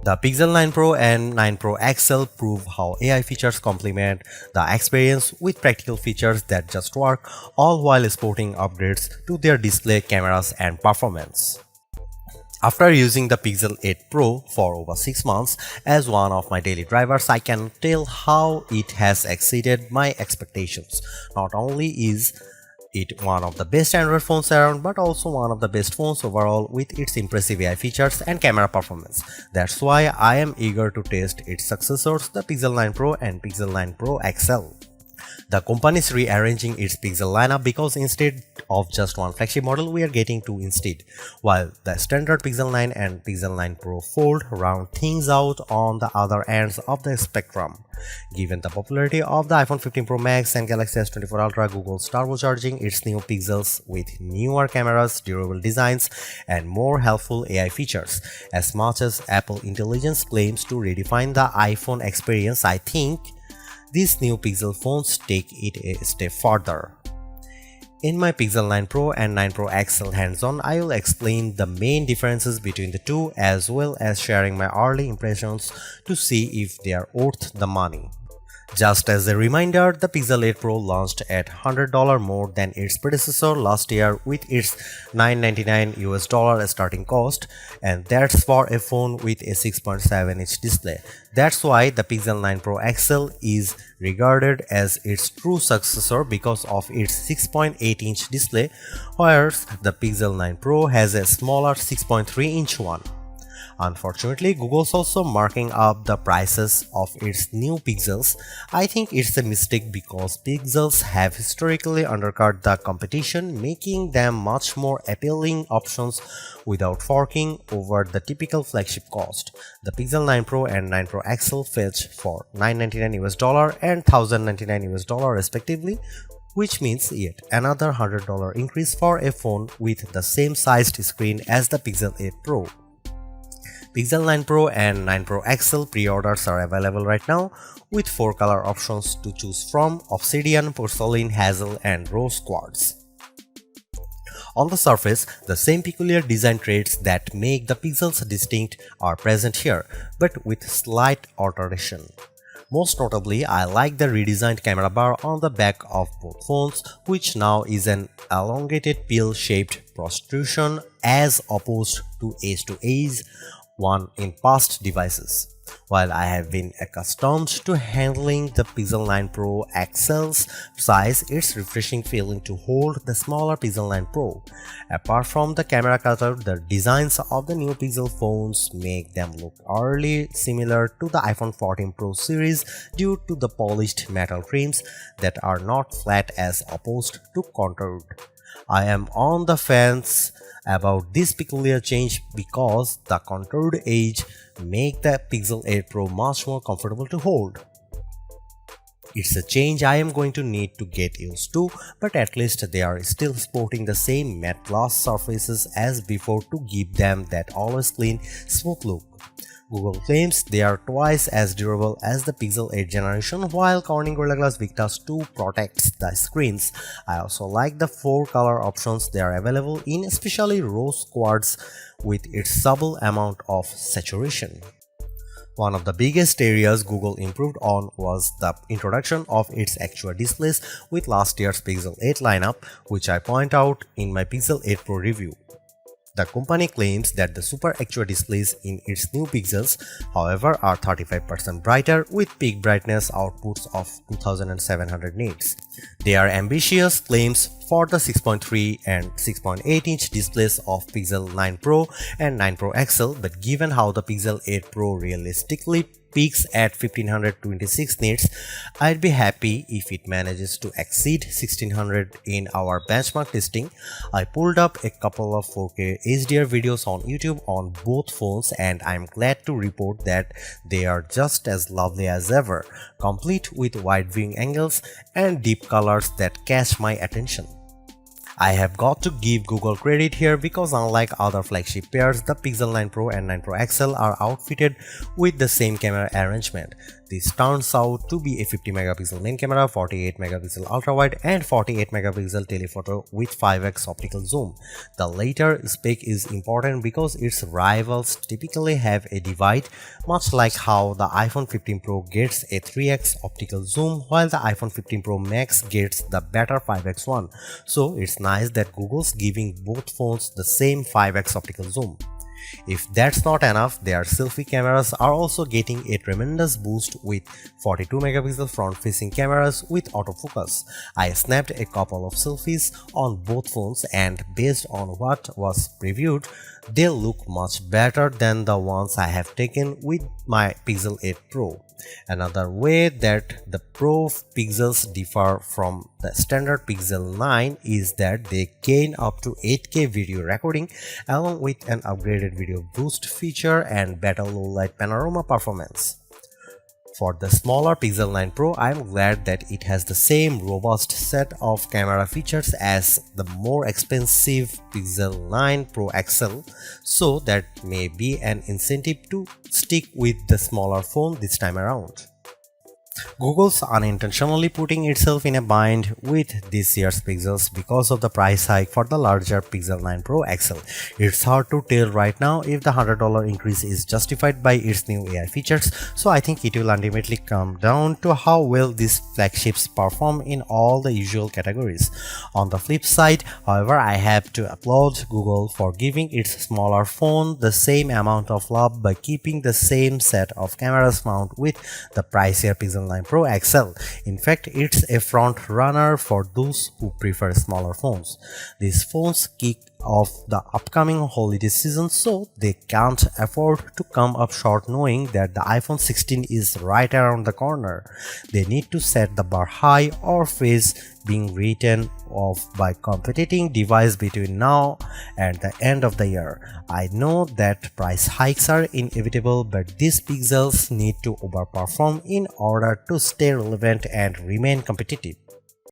The Pixel 9 Pro and 9 Pro XL prove how AI features complement the experience with practical features that just work, all while sporting upgrades to their display, cameras, and performance. After using the Pixel 8 Pro for over 6 months as one of my daily drivers, I can tell how it has exceeded my expectations. Not only is it one of the best Android phones around, but also one of the best phones overall with its impressive AI features and camera performance. That's why I am eager to test its successors, the Pixel 9 Pro and Pixel 9 Pro XL. The company is rearranging its Pixel lineup because instead of just one flagship model, we are getting two instead, while the standard Pixel 9 and Pixel 9 Pro Fold round things out on the other ends of the spectrum. Given the popularity of the iPhone 15 Pro Max and Galaxy S24 Ultra, Google is turbocharging its new Pixels with newer cameras, durable designs, and more helpful AI features. As much as Apple Intelligence claims to redefine the iPhone experience, I think these new Pixel phones take it a step further. In my Pixel 9 Pro and 9 Pro XL hands-on, I will explain the main differences between the two as well as sharing my early impressions to see if they are worth the money. Just as a reminder, the Pixel 8 Pro launched at $100 more than its predecessor last year with its $999 starting cost, and that's for a phone with a 6.7-inch display. That's why the Pixel 9 Pro XL is regarded as its true successor because of its 6.8-inch display, whereas the Pixel 9 Pro has a smaller 6.3-inch one. Unfortunately, Google's also marking up the prices of its new Pixels. I think it's a mistake because Pixels have historically undercut the competition, making them much more appealing options without forking over the typical flagship cost. The Pixel 9 Pro and 9 Pro XL fetch for $999 and $1,099 respectively, which means yet another $100 increase for a phone with the same sized screen as the Pixel 8 Pro. Pixel 9 Pro and 9 Pro XL pre-orders are available right now with 4 color options to choose from: Obsidian, Porcelain, Hazel, and Rose Quartz. On the surface, the same peculiar design traits that make the Pixels distinct are present here, but with slight alteration. Most notably, I like the redesigned camera bar on the back of both phones, which now is an elongated pill-shaped protrusion as opposed to edge-to-edge one in past devices. While I have been accustomed to handling the Pixel 9 Pro XL's size, it's refreshing feeling to hold the smaller Pixel 9 Pro. Apart from the camera cutout, the designs of the new Pixel phones make them look eerily similar to the iPhone 14 Pro series due to the polished metal trims that are not flat as opposed to contoured. I am on the fence about this peculiar change because the contoured edge make the Pixel 8 Pro much more comfortable to hold. It's a change I am going to need to get used to, but at least they are still sporting the same matte gloss surfaces as before to give them that always clean, smooth look. Google claims they are twice as durable as the Pixel 8 generation, while Corning Gorilla Glass Victus 2 protects the screens. I also like the 4 color options they are available in, especially Rose Quartz with its subtle amount of saturation. One of the biggest areas Google improved on was the introduction of its actual displays with last year's Pixel 8 lineup, which I point out in my Pixel 8 Pro review. The company claims that the Super Actual displays in its new Pixels, however, are 35% brighter with peak brightness outputs of 2700 nits. They are ambitious claims for the 6.3 and 6.8-inch displays of Pixel 9 Pro and 9 Pro XL, but given how the Pixel 8 Pro realistically peaks at 1526 nits, I'd be happy if it manages to exceed 1600 in our benchmark testing. I pulled up a couple of 4K HDR videos on YouTube on both phones, and I'm glad to report that they are just as lovely as ever, complete with wide viewing angles and deep colors that catch my attention. I have got to give Google credit here because unlike other flagship pairs, the Pixel 9 Pro and 9 Pro XL are outfitted with the same camera arrangement. This turns out to be a 50 megapixel main camera, 48 megapixel ultra wide and 48 megapixel telephoto with 5x optical zoom. The latter spec is important because its rivals typically have a divide, much like how the iPhone 15 Pro gets a 3x optical zoom while the iPhone 15 Pro Max gets the better 5x one. So it's nice that Google's giving both phones the same 5x optical zoom. If that's not enough, their selfie cameras are also getting a tremendous boost with 42 megapixel front-facing cameras with autofocus. I snapped a couple of selfies on both phones and based on what was previewed, they look much better than the ones I have taken with my Pixel 8 Pro. Another way that the Pro Pixels differ from the standard Pixel 9 is that they gain up to 8K video recording along with an upgraded video boost feature and better low-light panorama performance. For the smaller Pixel 9 Pro, I'm glad that it has the same robust set of camera features as the more expensive Pixel 9 Pro XL, so that may be an incentive to stick with the smaller phone this time around. Google's unintentionally putting itself in a bind with this year's Pixels because of the price hike for the larger Pixel 9 Pro XL. It's hard to tell right now if the $100 increase is justified by its new AI features, so I think it will ultimately come down to how well these flagships perform in all the usual categories. On the flip side, however, I have to applaud Google for giving its smaller phone the same amount of love by keeping the same set of cameras mounted with the pricier Pixel 9 Pro XL. In fact, it's a front runner for those who prefer smaller phones. These phones kick off the upcoming holiday season, so they can't afford to come up short knowing that the iPhone 16 is right around the corner. They need to set the bar high or face being written off by competing device between now and the end of the year. I know that price hikes are inevitable, but these Pixels need to overperform in order to stay relevant and remain competitive.